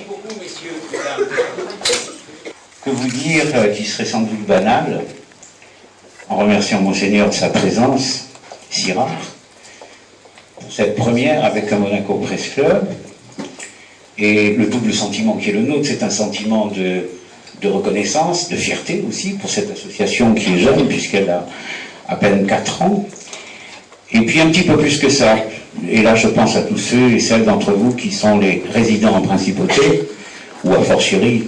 Merci beaucoup, messieurs, mesdames. Que vous dire qui serait sans doute banal, en remerciant Monseigneur de sa présence, si rare, pour cette première avec un Monaco Press Club, et le double sentiment qui est le nôtre, c'est un sentiment de reconnaissance, de fierté aussi pour cette association qui est jeune, puisqu'elle a à peine 4 ans, et puis un petit peu plus que ça. Et là, je pense à tous ceux et celles d'entre vous qui sont les résidents en principauté, ou a fortiori,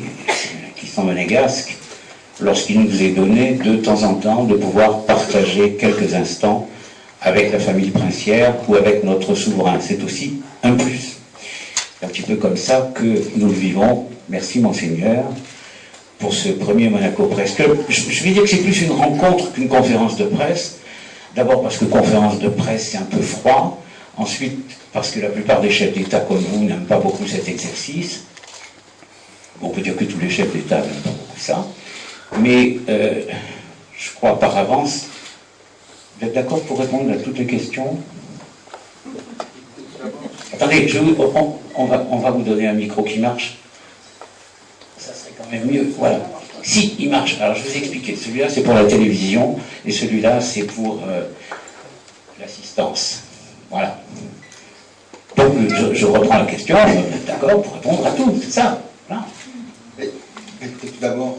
qui sont monégasques, lorsqu'il nous est donné de temps en temps de pouvoir partager quelques instants avec la famille princière ou avec notre souverain. C'est aussi un plus. C'est un petit peu comme ça que nous le vivons. Merci, Monseigneur, pour ce premier Monaco Press Club. Je vais dire que c'est plus une rencontre qu'une conférence de presse. D'abord parce que conférence de presse, c'est un peu froid. Ensuite, parce que la plupart des chefs d'État comme vous n'aiment pas beaucoup cet exercice. Bon, on peut dire que tous les chefs d'État n'aiment pas beaucoup ça. Mais je crois par avance, vous êtes d'accord pour répondre à toutes les questions? Attendez, on va vous donner un micro qui marche. Ça serait quand même mieux. Voilà. Si, il marche. Alors je vais vous expliquer. Celui-là, c'est pour la télévision, et celui-là, c'est pour l'assistance. Voilà. Donc, je reprends la question. Vous êtes d'accord pour répondre à tout, c'est ça. Voilà. Tout d'abord,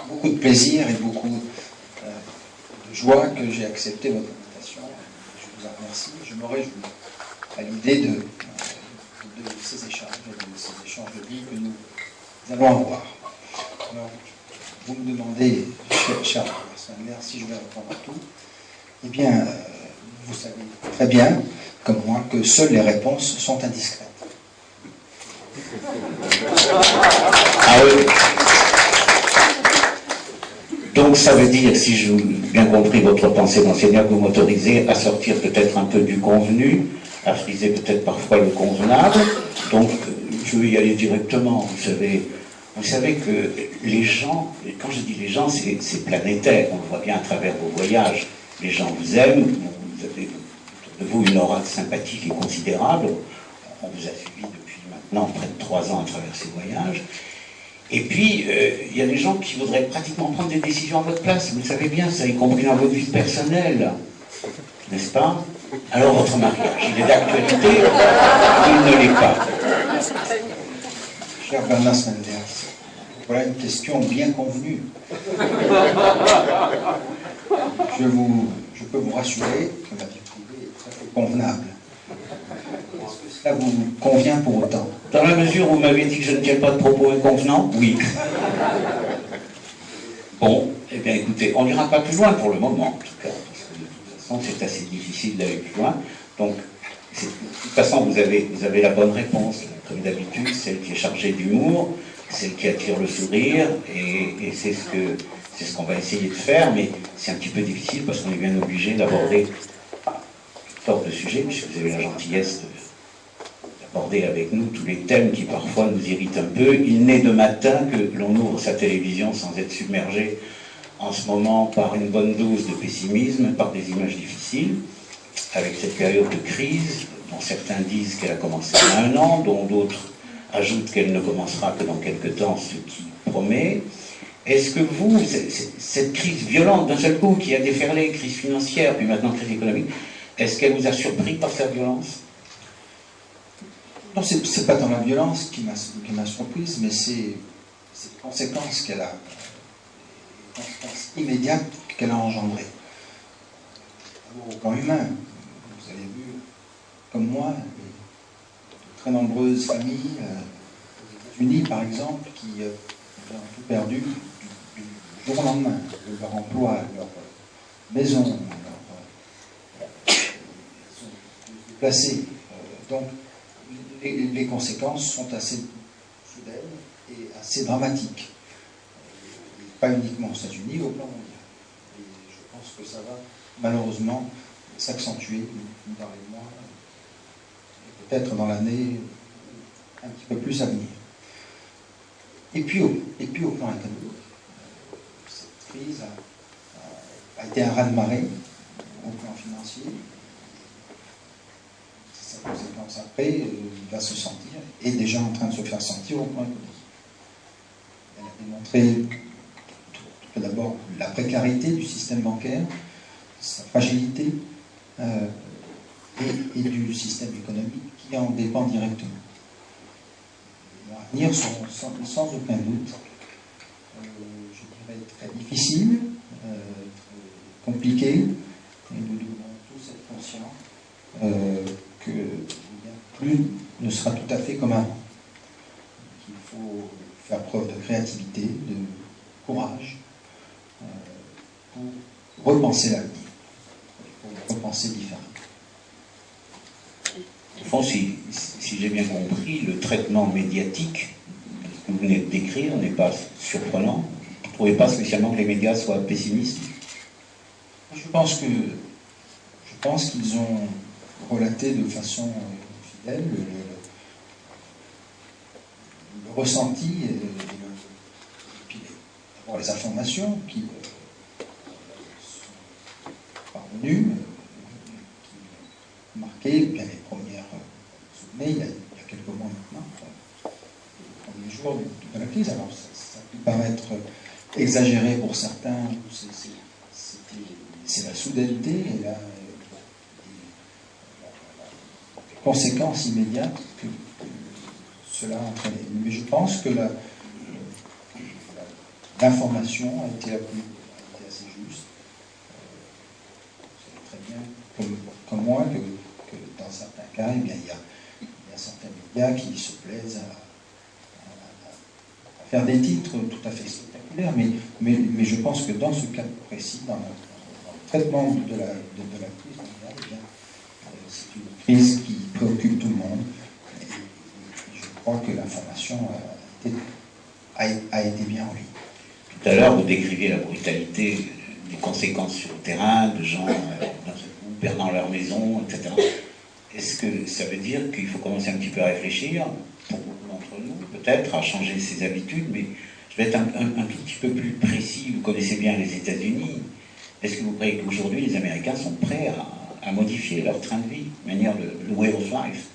beaucoup de plaisir et beaucoup de joie que j'ai accepté votre invitation. Je vous en remercie. Je me réjouis à l'idée de ces échanges de vie que nous allons avoir. Alors, vous me demandez, cher personne, si je vais répondre à tout. Eh bien, vous savez très bien, comme moi, que seules les réponses sont indiscrètes. Ah oui. Donc ça veut dire, si j'ai bien compris votre pensée, Monseigneur, que vous m'autorisez à sortir peut-être un peu du convenu, à friser peut-être parfois le convenable. Donc je vais y aller directement. Vous savez que les gens, et quand je dis les gens, c'est planétaire, on le voit bien à travers vos voyages. Les gens vous aiment, vous avez autour de vous une aura sympathique et considérable. On vous a suivi depuis maintenant près de 3 ans à travers ces voyages. Et puis, il y a des gens qui voudraient pratiquement prendre des décisions à votre place. Vous le savez bien, ça, y compris dans votre vie personnelle. N'est-ce pas? Alors, votre mariage, il est d'actualité ou il ne l'est pas? Cher Bernard Sanders, voilà une question bien convenue. Je peux vous rassurer que ma vie privée est très peu convenable. Est-ce que cela vous convient pour autant? Dans la mesure où vous m'avez dit que je ne tiens pas de propos inconvenants, oui. Bon, eh bien écoutez, on n'ira pas plus loin pour le moment, en tout cas, parce que de toute façon, c'est assez difficile d'aller plus loin. Donc, de toute façon, vous avez la bonne réponse, comme d'habitude, celle qui est chargée d'humour, celle qui attire le sourire, et c'est ce qu'on va essayer de faire, mais c'est un petit peu difficile parce qu'on est bien obligé d'aborder toutes sortes de sujets, puisque vous avez la gentillesse d'aborder avec nous tous les thèmes qui parfois nous irritent un peu. Il n'est de matin que l'on ouvre sa télévision sans être submergé en ce moment par une bonne dose de pessimisme, par des images difficiles, avec cette période de crise, dont certains disent qu'elle a commencé il y a 1 an, dont d'autres ajoutent qu'elle ne commencera que dans quelques temps, ce qui promet. Est-ce que vous, cette crise violente d'un seul coup, qui a déferlé, crise financière, puis maintenant crise économique, est-ce qu'elle vous a surpris par sa violence? Non, c'est pas tant la violence qui m'a surprise, mais c'est les conséquences qu'elle a, les conséquences immédiates qu'elle a engendrées. Au plan humain, vous avez vu, comme moi, de très nombreuses familles, aux États-Unis par exemple, qui ont tout perdu du jour au lendemain, leur emploi, leur maison, sont déplacés. Donc, les conséquences sont assez soudaines et assez dramatiques. Pas uniquement aux États-Unis, au plan mondial. Et je pense que ça va malheureusement s'accentuer dans les mois, et peut-être dans l'année un petit peu plus à venir. Et puis au plan économique, cette crise a été un raz-de-marée au plan financier. Sa conséquence après va se sentir, est déjà en train de se faire sentir au plan économique. Elle a démontré tout d'abord la précarité du système bancaire, sa fragilité, et du système économique qui en dépend directement. Leurs avenirs sont sans aucun doute, je dirais, très difficiles, très compliqués, et nous devons tous être conscients que plus ne sera tout à fait comme avant. Il faut faire preuve de créativité, de courage, pour repenser l'avenir, pour repenser différemment. Au fond, si j'ai bien compris, le traitement médiatique que vous venez de décrire n'est pas surprenant. Vous ne trouvez pas spécialement que les médias soient pessimistes? Je pense qu'ils ont relaté de façon fidèle le ressenti et puis d'abord les informations qui sont parvenues, qui marquaient bien les premières. Vous vous souvenez, il y a quelques mois maintenant, les premiers jours de la crise. Alors ça peut paraître exagéré pour certains, c'est la soudaineté et la conséquences immédiates que cela a entraîné. Mais je pense que l'information a été assez juste. Vous savez très bien, comme moi, que dans certains cas, eh bien, il y a certains médias qui se plaisent à faire des titres tout à fait spectaculaires, mais je pense que dans ce cas précis, dans le traitement de la crise mondiale, eh bien, c'est une crise qui préoccupe tout le monde. Et je crois que l'information a été bien en ligne. Tout à l'heure, vous décriviez la brutalité des conséquences sur le terrain, de gens perdant leur maison, etc. Est-ce que ça veut dire qu'il faut commencer un petit peu à réfléchir, pour beaucoup d'entre nous, peut-être, à changer ses habitudes, mais je vais être un tout petit peu plus précis. Vous connaissez bien les États-Unis. Est-ce que vous croyez qu'aujourd'hui, les Américains sont prêts à modifier leur train de vie, manière de way of life?